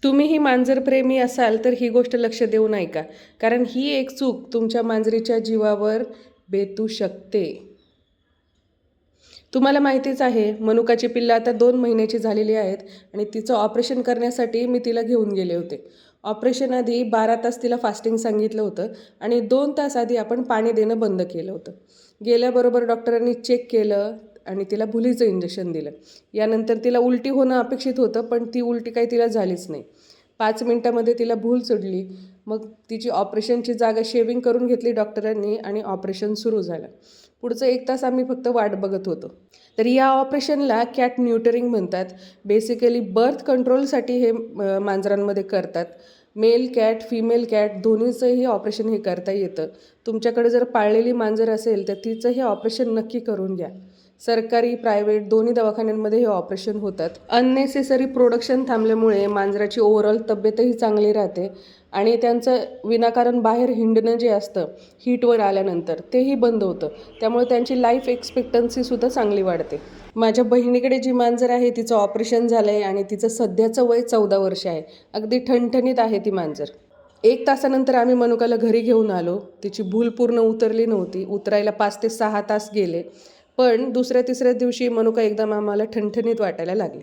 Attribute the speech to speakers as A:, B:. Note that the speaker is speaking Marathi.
A: तुम्हीही मांजरप्रेमी असाल तर ही गोष्ट लक्ष देऊन ऐका, कारण ही एक चूक तुमच्या मांजरीच्या जीवावर बेतू शकते. तुम्हाला माहितीच आहे, मनुकाची पिल्लं आता 2 महिन्याची झालेली आहेत आणि तिचं ऑपरेशन करण्यासाठी मी तिला घेऊन गेले होते. ऑपरेशन आधी 12 तास तिला फास्टिंग सांगितलं होतं आणि 2 तास आधी आपण पाणी देणं बंद केलं होतं. गेल्याबरोबर डॉक्टरांनी चेक केलं आणि तिला भुलीचं इंजेक्शन दिलं. यानंतर तिला उलटी होणं अपेक्षित होतं, पण ती उलटी काही तिला झालीच नाही. 5 मिनिटामध्ये तिला भूल चढली. मग तिची ऑपरेशनची जागा शेविंग करून घेतली डॉक्टरांनी आणि ऑपरेशन सुरू झालं. पुढचं 1 तास आम्ही फक्त वाट बघत होतो. तर या ऑपरेशनला कॅट न्यूटरिंग म्हणतात. बेसिकली बर्थ कंट्रोलसाठी हे मांजरांमध्ये करतात. मेल कॅट, फिमेल कॅट दोन्हीचंही ऑपरेशन हे करता येतं. तुमच्याकडे जर पाळलेली मांजर असेल तर तिचं हे ऑपरेशन नक्की करून घ्या. सरकारी, प्रायव्हेट दोन्ही दवाखान्यांमध्ये हे ऑपरेशन होतात. अननेसेसरी प्रोडक्शन थांबल्यामुळे मांजराची ओव्हरऑल तब्येतही चांगली राहते आणि त्यांचं विनाकारण बाहेर हिंडणं जे असतं हीटवर आल्यानंतर तेही बंद होतं. त्यामुळे त्यांची लाईफ एक्सपेक्टन्सीसुद्धा चांगली वाढते. माझ्या बहिणीकडे जी मांजर आहे तिचं ऑपरेशन झालं आहे आणि तिचं सध्याचं वय 14 वर्ष आहे. अगदी ठणठणीत आहे ती मांजर. 1 तासानंतर आम्ही मनुकाला घरी घेऊन आलो. तिची भूल पूर्ण उतरली नव्हती. उतरायला 5 ते 6 तास गेले. पण दुसऱ्या-तिसऱ्या दिवशी मनुका एकदम आम्हाला ठणठणीत वाटायला लागली.